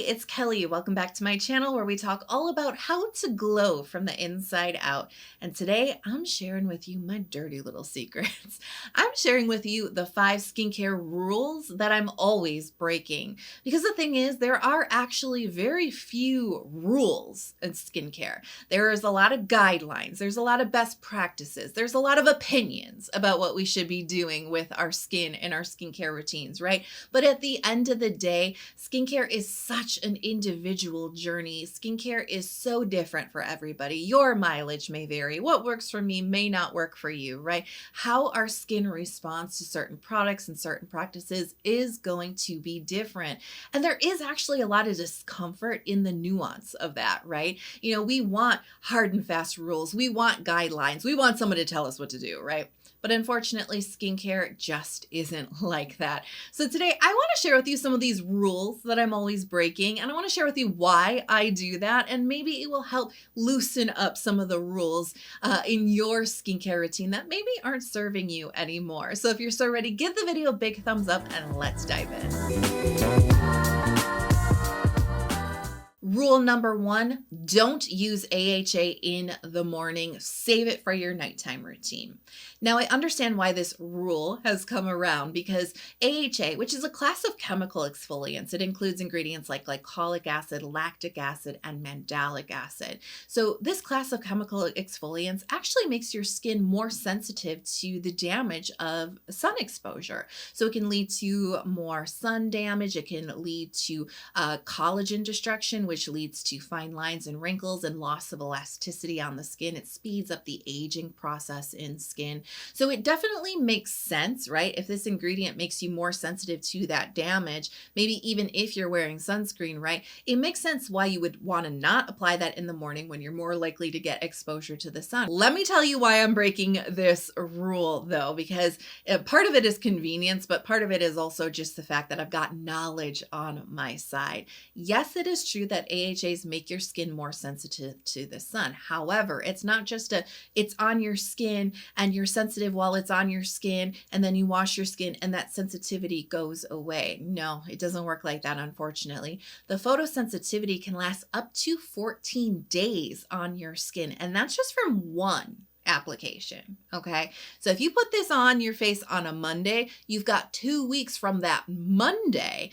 it's Kelly. Welcome back to my channel where we talk all about how to glow from the inside out. And today I'm sharing with you my dirty little secrets. I'm sharing with you the 5 skincare rules that I'm always breaking. Because the thing is, there are actually very few rules in skincare. There is a lot of guidelines. There's a lot of best practices. There's a lot of opinions about what we should be doing with our skin and our skincare routines, right? But at the end of the day, skincare is such an individual journey. Skincare is so different for everybody. Your mileage may vary. What works for me may not work for you, right? How our skin responds to certain products and certain practices is going to be different. And there is actually a lot of discomfort in the nuance of that, right? You know, we want hard and fast rules. We want guidelines. We want someone to tell us what to do, right? But unfortunately, skincare just isn't like that. So today I want to share with you some of these rules that I'm always breaking, and I want to share with you why I do that, and maybe it will help loosen up some of the rules in your skincare routine that maybe aren't serving you anymore. So if you're so ready, give the video a big thumbs up and let's dive in. Rule number 1, don't use AHA in the morning. Save it for your nighttime routine. Now, I understand why this rule has come around because AHA, which is a class of chemical exfoliants, it includes ingredients like glycolic acid, lactic acid, and mandelic acid. So this class of chemical exfoliants actually makes your skin more sensitive to the damage of sun exposure. So it can lead to more sun damage. It can lead to collagen destruction, which leads to fine lines and wrinkles and loss of elasticity on the skin. It speeds up the aging process in skin. So it definitely makes sense, right? If this ingredient makes you more sensitive to that damage, maybe even if you're wearing sunscreen, right? It makes sense why you would want to not apply that in the morning when you're more likely to get exposure to the sun. Let me tell you why I'm breaking this rule though, because part of it is convenience, but part of it is also just the fact that I've got knowledge on my side. Yes, it is true that AHAs make your skin more sensitive to the sun. However, it's not just it's on your skin and you're sensitive while it's on your skin and then you wash your skin and that sensitivity goes away. No, it doesn't work like that, unfortunately. The photosensitivity can last up to 14 days on your skin, and that's just from one application. Okay. So if you put this on your face on a Monday, you've got 2 weeks from that Monday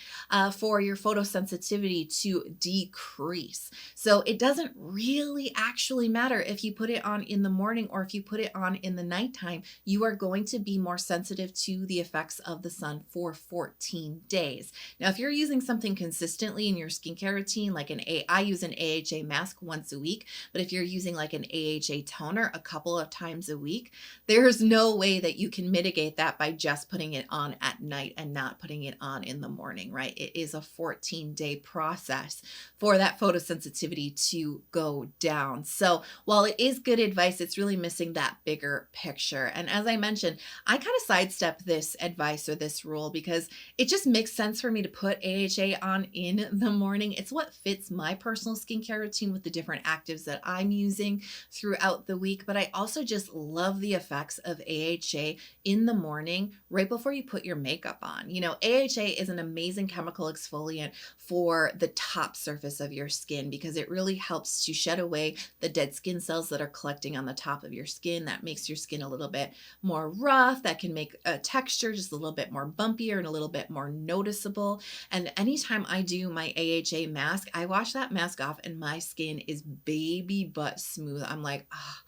for your photosensitivity to decrease. So it doesn't really actually matter if you put it on in the morning or if you put it on in the nighttime. You are going to be more sensitive to the effects of the sun for 14 days. Now, if you're using something consistently in your skincare routine, like I use an AHA mask once a week, but if you're using like an AHA toner a couple of times a week, there's no way that you can mitigate that by just putting it on at night and not putting it on in the morning, right? It is a 14-day process for that photosensitivity to go down. So while it is good advice, it's really missing that bigger picture. And as I mentioned, I kind of sidestep this advice or this rule because it just makes sense for me to put AHA on in the morning. It's what fits my personal skincare routine with the different actives that I'm using throughout the week. But I also just love the effects of AHA in the morning right before you put your makeup on. You know, AHA is an amazing chemical exfoliant for the top surface of your skin because it really helps to shed away the dead skin cells that are collecting on the top of your skin. That makes your skin a little bit more rough. That can make a texture just a little bit more bumpier and a little bit more noticeable. And anytime I do my AHA mask, I wash that mask off and my skin is baby butt smooth. I'm like, ah.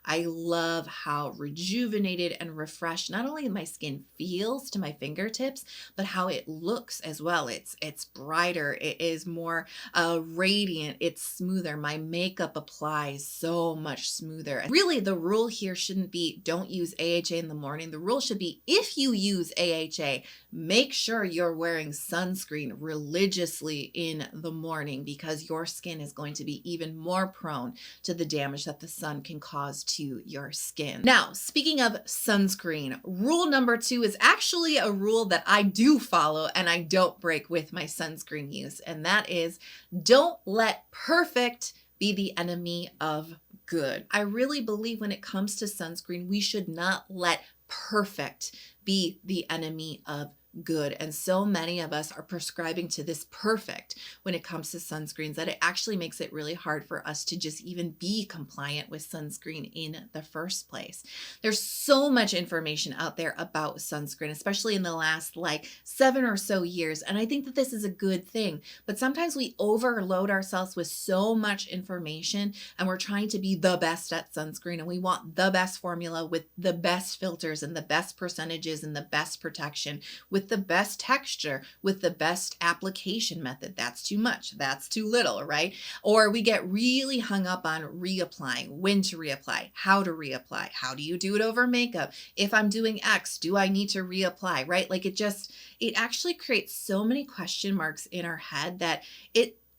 I love how rejuvenated and refreshed not only my skin feels to my fingertips, but how it looks as well. It's brighter, it is more radiant, it's smoother. My makeup applies so much smoother. Really, the rule here shouldn't be don't use AHA in the morning. The rule should be if you use AHA, make sure you're wearing sunscreen religiously in the morning because your skin is going to be even more prone to the damage that the sun can cause to your skin. Now, speaking of sunscreen, rule number 2 is actually a rule that I do follow and I don't break with my sunscreen use, and that is don't let perfect be the enemy of good. I really believe when it comes to sunscreen, we should not let perfect be the enemy of good. And so many of us are prescribing to this perfect when it comes to sunscreens that it actually makes it really hard for us to just even be compliant with sunscreen in the first place. There's so much information out there about sunscreen, especially in the last like 7 or so years. And I think that this is a good thing. But sometimes we overload ourselves with so much information and we're trying to be the best at sunscreen and we want the best formula with the best filters and the best percentages and the best protection with the best texture, with the best application method. That's too much. That's too little, right? Or we get really hung up on reapplying, when to reapply, how to reapply. How do you do it over makeup? If I'm doing X, do I need to reapply, right? Like it actually creates so many question marks in our head that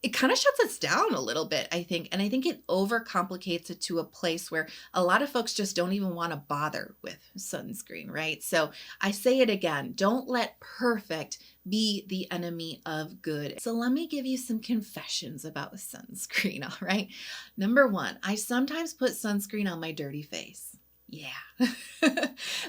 it kind of shuts us down a little bit, I think. And I think it overcomplicates it to a place where a lot of folks just don't even want to bother with sunscreen, right? So I say it again, don't let perfect be the enemy of good. So let me give you some confessions about sunscreen, all right? Number one, I sometimes put sunscreen on my dirty face. Yeah.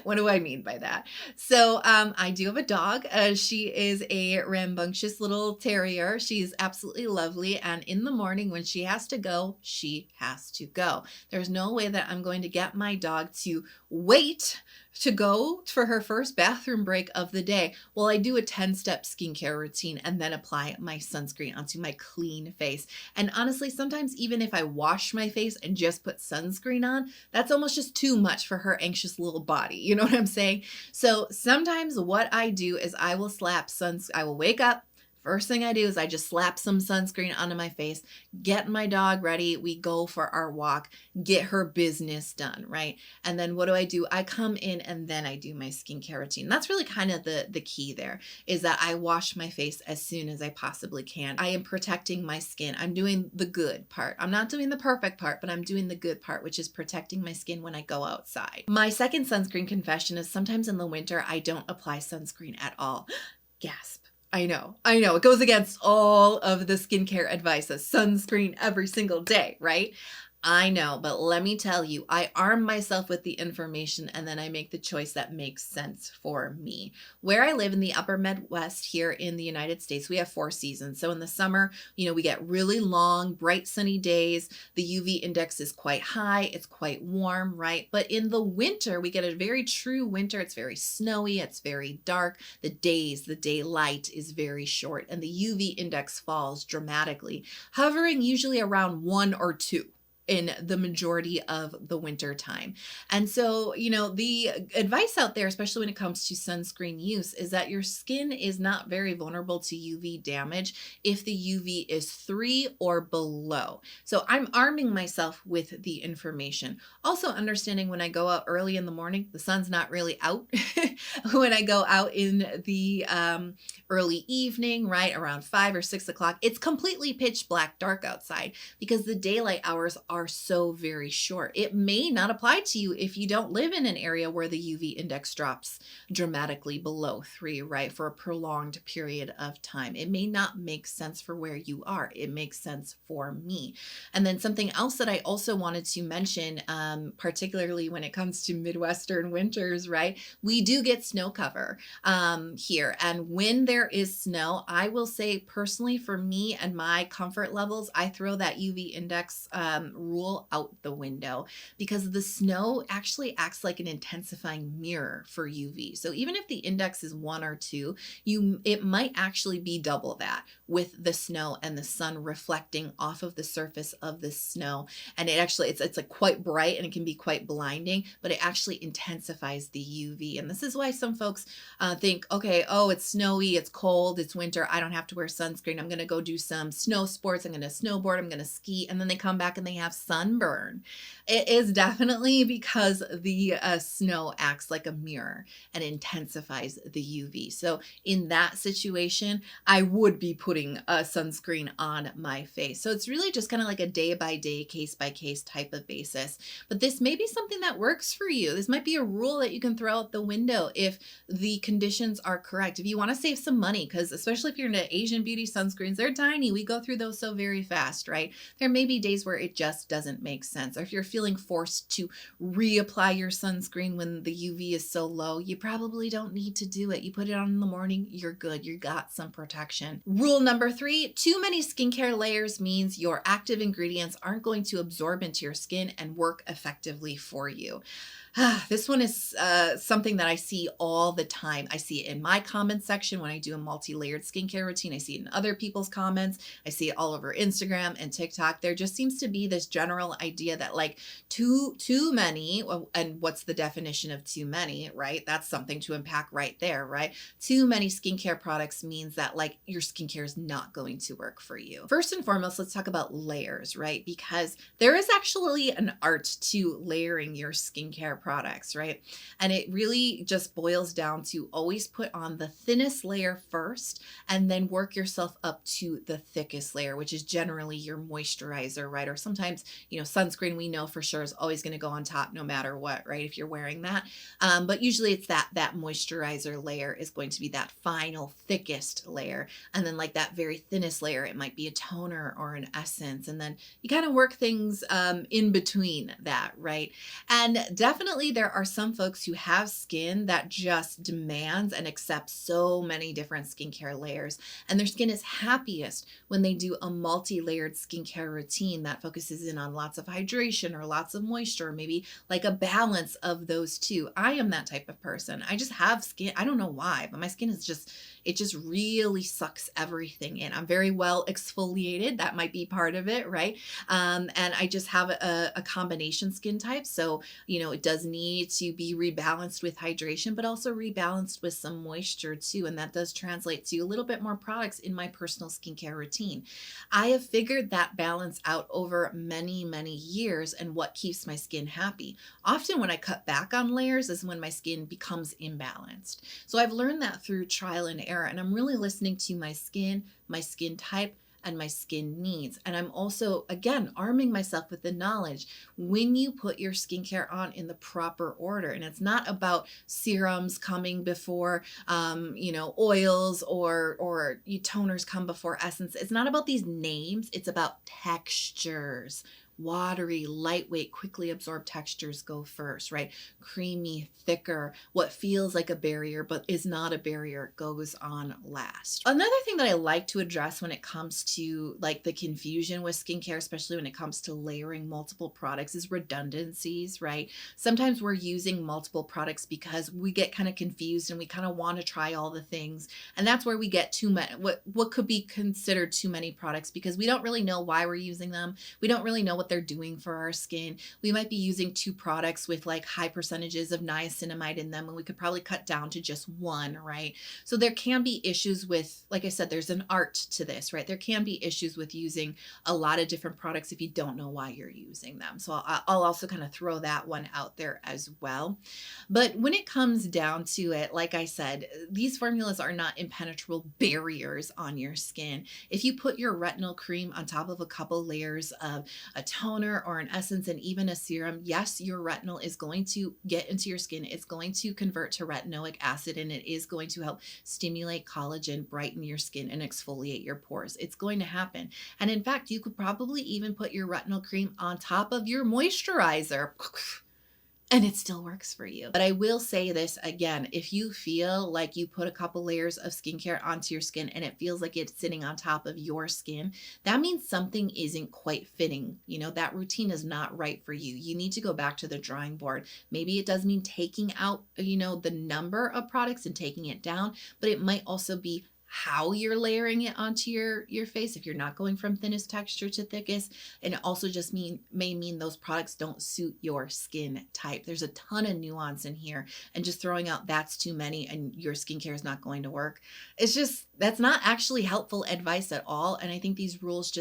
What do I mean by that? So I do have a dog. She is a rambunctious little terrier. She's absolutely lovely. And in the morning when she has to go, she has to go. There's no way that I'm going to get my dog to wait to go for her first bathroom break of the day. Well, I do a 10-step skincare routine and then apply my sunscreen onto my clean face. And honestly, sometimes even if I wash my face and just put sunscreen on, that's almost just too much for her anxious little body. You know what I'm saying? So sometimes what I do is I will wake up. First thing I do is I just slap some sunscreen onto my face, get my dog ready. We go for our walk, get her business done, right? And then what do? I come in and then I do my skincare routine. That's really kind of the key there is that I wash my face as soon as I possibly can. I am protecting my skin. I'm doing the good part. I'm not doing the perfect part, but I'm doing the good part, which is protecting my skin when I go outside. My second sunscreen confession is sometimes in the winter, I don't apply sunscreen at all. Gasp. I know. It goes against all of the skincare advice, sunscreen every single day, right? I know, but let me tell you, I arm myself with the information and then I make the choice that makes sense for me. Where I live in the upper Midwest here in the United States, we have 4 seasons. So in the summer, we get really long, bright, sunny days. The UV index is quite high. It's quite warm, right? But in the winter, we get a very true winter. It's very snowy. It's very dark. The daylight is very short and the UV index falls dramatically, hovering usually around 1 or 2 in the majority of the winter time. And so, the advice out there, especially when it comes to sunscreen use, is that your skin is not very vulnerable to UV damage if the UV is 3 or below. So I'm arming myself with the information. Also understanding when I go out early in the morning, the sun's not really out. When I go out in the early evening, right around 5 or 6 o'clock, it's completely pitch black dark outside because the daylight hours are so very short. It may not apply to you if you don't live in an area where the UV index drops dramatically below 3, right, for a prolonged period of time. It may not make sense for where you are. It makes sense for me. And then something else that I also wanted to mention, particularly when it comes to Midwestern winters, right, we do get snow cover here. And when there is snow, I will say personally for me and my comfort levels, I throw that UV index rule out the window because the snow actually acts like an intensifying mirror for UV. So even if the index is 1 or 2, it might actually be double that with the snow and the sun reflecting off of the surface of the snow. And it's like quite bright and it can be quite blinding, but it actually intensifies the UV. And this is why some folks think, okay, oh, it's snowy, it's cold, it's winter, I don't have to wear sunscreen. I'm going to go do some snow sports. I'm going to snowboard, I'm going to ski. And then they come back and they have sunburn. It is definitely because the snow acts like a mirror and intensifies the UV. So in that situation, I would be putting a sunscreen on my face. So it's really just kind of like a day by day, case by case type of basis. But this may be something that works for you. This might be a rule that you can throw out the window if the conditions are correct. If you want to save some money, because especially if you're into Asian beauty sunscreens, they're tiny. We go through those so very fast, right? There may be days where it just just doesn't make sense. Or if you're feeling forced to reapply your sunscreen when the UV is so low, you probably don't need to do it. You put it on in the morning, you're good. You got some protection. Rule number 3, too many skincare layers means your active ingredients aren't going to absorb into your skin and work effectively for you. This one is something that I see all the time. I see it in my comment section when I do a multi-layered skincare routine. I see it in other people's comments. I see it all over Instagram and TikTok. There just seems to be this general idea that like too many, and what's the definition of too many, right? That's something to unpack right there, right? Too many skincare products means that like your skincare is not going to work for you. First and foremost, let's talk about layers, right? Because there is actually an art to layering your skincare products, right? And it really just boils down to always put on the thinnest layer first and then work yourself up to the thickest layer, which is generally your moisturizer, right? Or sometimes, sunscreen we know for sure is always going to go on top no matter what, right? If you're wearing that. But usually it's that moisturizer layer is going to be that final thickest layer. And then like that very thinnest layer, it might be a toner or an essence. And then you kind of work things in between that, right? And definitely there are some folks who have skin that just demands and accepts so many different skincare layers. And their skin is happiest when they do a multi-layered skincare routine that focuses in on lots of hydration or lots of moisture, maybe like a balance of those two. I am that type of person. I just have skin. I don't know why, but my skin is it just really sucks everything in. I'm very well exfoliated. That might be part of it, right? And I just have a combination skin type. So, it does need to be rebalanced with hydration, but also rebalanced with some moisture too. And that does translate to a little bit more products in my personal skincare routine. I have figured that balance out over many, many years and what keeps my skin happy. Often when I cut back on layers is when my skin becomes imbalanced. So I've learned that through trial and error, and I'm really listening to my skin type, and my skin needs. And I'm also, again, arming myself with the knowledge when you put your skincare on in the proper order. And it's not about serums coming before, oils or toners come before essence. It's not about these names. It's about textures. Watery, lightweight, quickly absorbed textures go first, right? Creamy, thicker, what feels like a barrier but is not a barrier goes on last. Another thing that I like to address when it comes to like the confusion with skincare, especially when it comes to layering multiple products, is redundancies, right? Sometimes we're using multiple products because we get kind of confused and we kind of want to try all the things. And that's where we get too many, what could be considered too many products, because we don't really know why we're using them. We don't really know what they're doing for our skin. We might be using 2 products with like high percentages of niacinamide in them, and we could probably cut down to just 1, right? So there can be issues with, like I said, there's an art to this, right? There can be issues with using a lot of different products if you don't know why you're using them. So I'll also kind of throw that one out there as well. But when it comes down to it, like I said, these formulas are not impenetrable barriers on your skin. If you put your retinol cream on top of a couple layers of a toner or an essence and even a serum, yes, your retinol is going to get into your skin. It's going to convert to retinoic acid, and it is going to help stimulate collagen, brighten your skin, and exfoliate your pores. It's going to happen. And in fact, you could probably even put your retinol cream on top of your moisturizer. And it still works for you. But I will say this again, if you feel like you put a couple layers of skincare onto your skin and it feels like it's sitting on top of your skin, that means something isn't quite fitting. That routine is not right for you. You need to go back to the drawing board. Maybe it does mean taking out, the number of products and taking it down, but it might also be how you're layering it onto your face if you're not going from thinnest texture to thickest. And it also just may mean those products don't suit your skin type. There's a ton of nuance in here, and just throwing out that's too many and your skincare is not going to work, that's not actually helpful advice at all. And I think these rules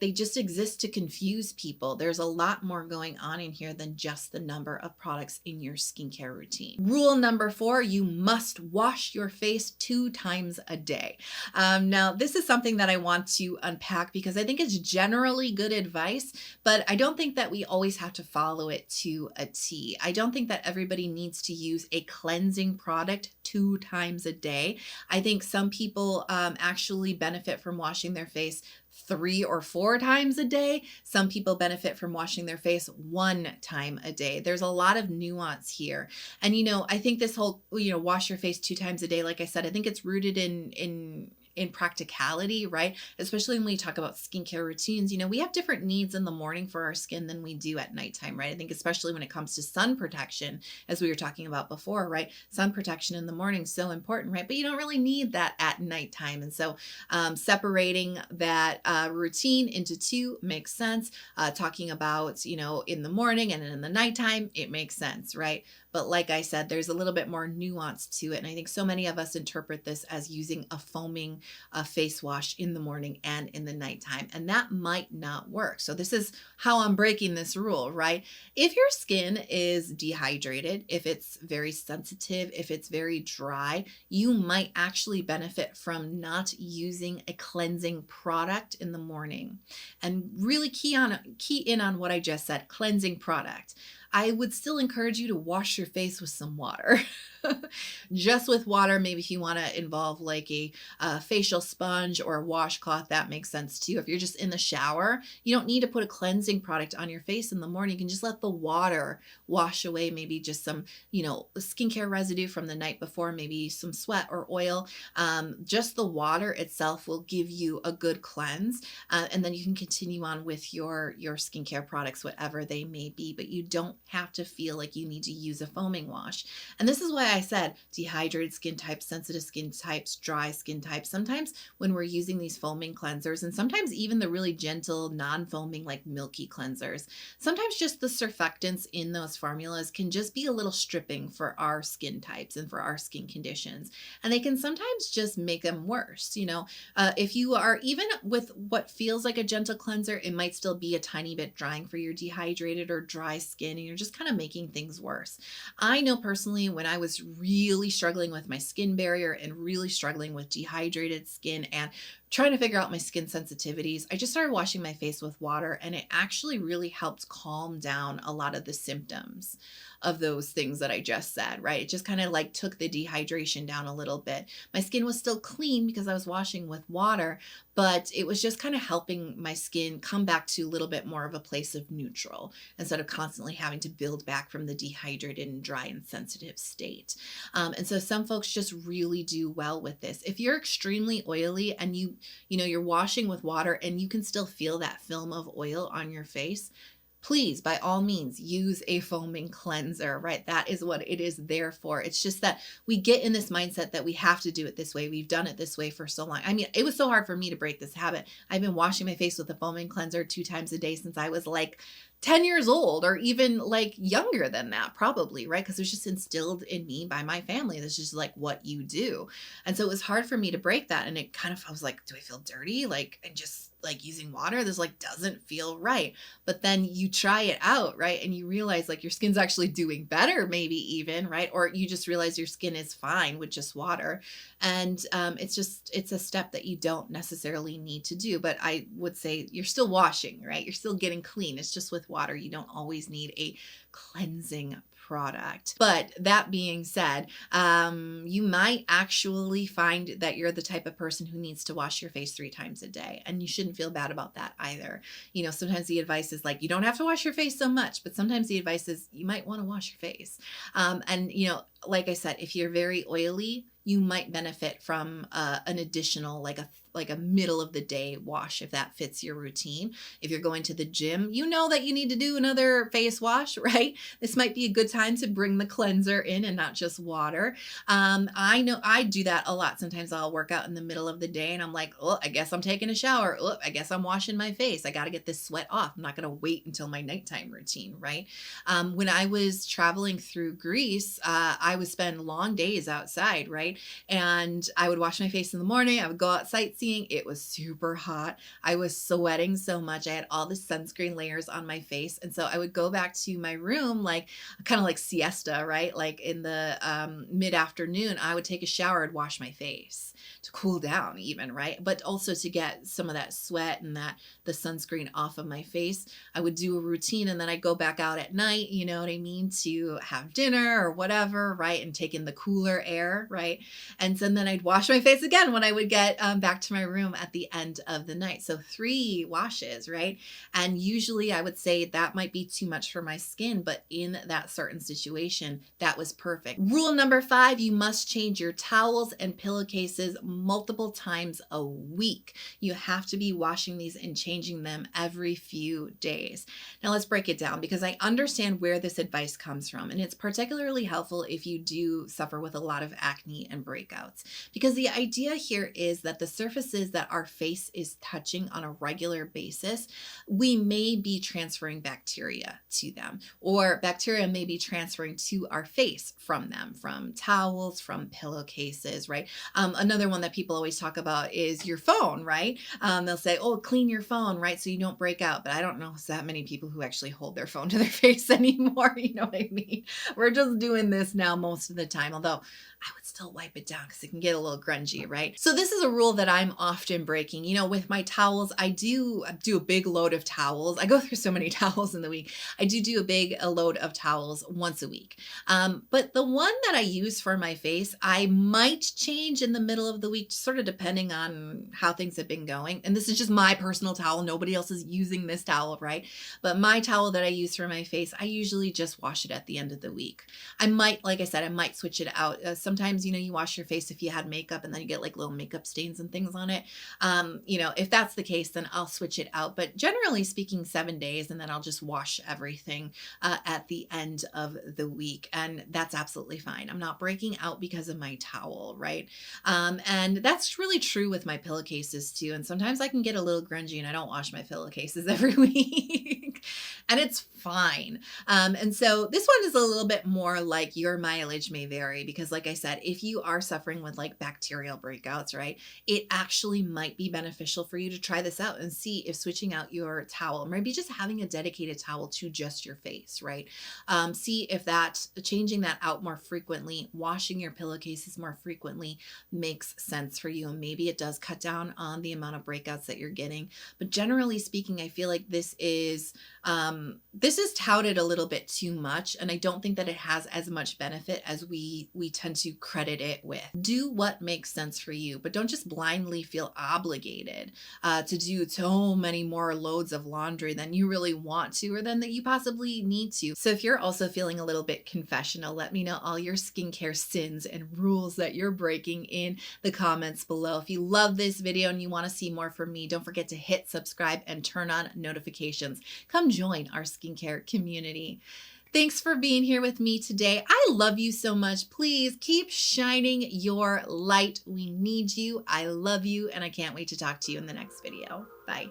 they just exist to confuse people. There's a lot more going on in here than just the number of products in your skincare routine. Rule number 4, you must wash your face 2 times a day. Now, this is something that I want to unpack because I think it's generally good advice, but I don't think that we always have to follow it to a T. I don't think that everybody needs to use a cleansing product 2 times a day. I think some people actually benefit from washing their face 3 or 4 times a day. Some people benefit from washing their face 1 time a day. There's a lot of nuance here. And I think this whole, wash your face 2 times a day, like I said, I think it's rooted in practicality, right? Especially when we talk about skincare routines, we have different needs in the morning for our skin than we do at nighttime, right? I think especially when it comes to sun protection, as we were talking about before, right? Sun protection in the morning is so important, right? But you don't really need that at nighttime. And so separating that routine into 2 makes sense. Talking about, in the morning and in the nighttime, it makes sense, right? But like I said, there's a little bit more nuance to it. And I think so many of us interpret this as using a foaming face wash in the morning and in the nighttime. And that might not work. So this is how I'm breaking this rule, right? If your skin is dehydrated, if it's very sensitive, if it's very dry, you might actually benefit from not using a cleansing product in the morning. And really key in on what I just said, cleansing product. I would still encourage you to wash your face with some water. Just with water. Maybe if you want to involve like a facial sponge or a washcloth, that makes sense too. If you're just in the shower, you don't need to put a cleansing product on your face in the morning. You can just let the water wash away maybe just some, skincare residue from the night before, maybe some sweat or oil. Just the water itself will give you a good cleanse. And then you can continue on with your skincare products, whatever they may be, but you don't have to feel like you need to use a foaming wash. And this is why I said dehydrated skin types, sensitive skin types, dry skin types. Sometimes when we're using these foaming cleansers, and sometimes even the really gentle, non-foaming, like milky cleansers, sometimes just the surfactants in those formulas can just be a little stripping for our skin types and for our skin conditions. And they can sometimes just make them worse. If you are even with what feels like a gentle cleanser, it might still be a tiny bit drying for your dehydrated or dry skin, and you're just kind of making things worse. I know personally when I was really struggling with my skin barrier and really struggling with dehydrated skin and trying to figure out my skin sensitivities, I just started washing my face with water, and it actually really helped calm down a lot of the symptoms of those things that I just said, right? It just kind of like took the dehydration down a little bit. My skin was still clean because I was washing with water, but it was just kind of helping my skin come back to a little bit more of a place of neutral instead of constantly having to build back from the dehydrated and dry and sensitive state. And so some folks just really do well with this. If you're extremely oily and you're washing with water and you can still feel that film of oil on your face, please, by all means, use a foaming cleanser, right? That is what it is there for. It's just that we get in this mindset that we have to do it this way. We've done it this way for so long. I mean, it was so hard for me to break this habit. I've been washing my face with a foaming cleanser 2 times a day since I was like 10 years old, or even like younger than that, probably, right? Because it was just instilled in me by my family. This is just like what you do. And so it was hard for me to break that. And I was like, do I feel dirty? Like, and just like using water, this like doesn't feel right. But then you try it out, right? And you realize like your skin's actually doing better, maybe even, right? Or you just realize your skin is fine with just water. And it's a step that you don't necessarily need to do. But I would say you're still washing, right? You're still getting clean. It's just with water. You don't always need a cleansing product. But that being said, you might actually find that you're the type of person who needs to wash your face 3 times a day, and you shouldn't feel bad about that either. Sometimes the advice is like, you don't have to wash your face so much, but sometimes the advice is you might want to wash your face. Like I said, if you're very oily, you might benefit from an additional, like a middle of the day wash, if that fits your routine. If you're going to the gym, you know that you need to do another face wash, right? This might be a good time to bring the cleanser in and not just water. I know I do that a lot. Sometimes I'll work out in the middle of the day and I'm like, oh, I guess I'm taking a shower. Oh, I guess I'm washing my face. I got to get this sweat off. I'm not going to wait until my nighttime routine, right? When I was traveling through Greece, I would spend long days outside, right? And I would wash my face in the morning. I would go out sightseeing. It was super hot. I was sweating so much. I had all the sunscreen layers on my face. And so I would go back to my room, like kind of like siesta, right? Like in the mid-afternoon, I would take a shower and wash my face to cool down even, right? But also to get some of that sweat and the sunscreen off of my face. I would do a routine and then I'd go back out at night, you know what I mean, to have dinner or whatever, right? And take in the cooler air, right? And so then I'd wash my face again when I would get back to my room at the end of the night. So 3 washes, right? And usually I would say that might be too much for my skin, but in that certain situation, that was perfect. Rule number 5, you must change your towels and pillowcases multiple times a week. You have to be washing these and changing them every few days. Now let's break it down, because I understand where this advice comes from, and it's particularly helpful if you do suffer with a lot of acne and breakouts, because the idea here is that the surfaces that our face is touching on a regular basis, we may be transferring bacteria to them, or bacteria may be transferring to our face from them, from towels, from pillowcases, right? Another one that people always talk about is your phone, right? They'll say, oh, clean your phone, right? So you don't break out. But I don't know that many people who actually hold their phone to their face anymore. You know what I mean? We're just doing this now most of the time, although I would still wipe it down because it can get a little grungy, right? So this is a rule that I'm often breaking. You know, with my towels, I do a big load of towels. I go through so many towels in the week. I do a load of towels once a week. But the one that I use for my face, I might change in the middle of the week, sort of depending on how things have been going. And this is just my personal towel. Nobody else is using this towel, right? But my towel that I use for my face, I usually just wash it at the end of the week. I might, like I said, I might switch it out. Sometimes, you know, you wash your face if you had makeup and then you get like little makeup stains and things on it. You know, if that's the case, then I'll switch it out. But generally speaking, 7 days, and then I'll just wash everything at the end of the week. And that's absolutely fine. I'm not breaking out because of my towel, right? And that's really true with my pillowcases too. And sometimes I can get a little grungy and I don't wash my pillowcases every week. And it's fine. And so this one is a little bit more like your mileage may vary, because like I said, if you are suffering with like bacterial breakouts, right, it actually might be beneficial for you to try this out and see if switching out your towel, maybe just having a dedicated towel to just your face, right? See if that changing that out more frequently, washing your pillowcases more frequently makes sense for you. And maybe it does cut down on the amount of breakouts that you're getting. But generally speaking, I feel like this is touted a little bit too much, and I don't think that it has as much benefit as we tend to credit it with. Do what makes sense for you, but don't just blindly feel obligated to do so many more loads of laundry than you really want to, or than that you possibly need to. So if you're also feeling a little bit confessional, let me know all your skincare sins and rules that you're breaking in the comments below. If you love this video and you want to see more from me, don't forget to hit subscribe and turn on notifications. Come join our skincare community. Thanks for being here with me today. I love you so much. Please keep shining your light. We need you. I love you, and I can't wait to talk to you in the next video. Bye.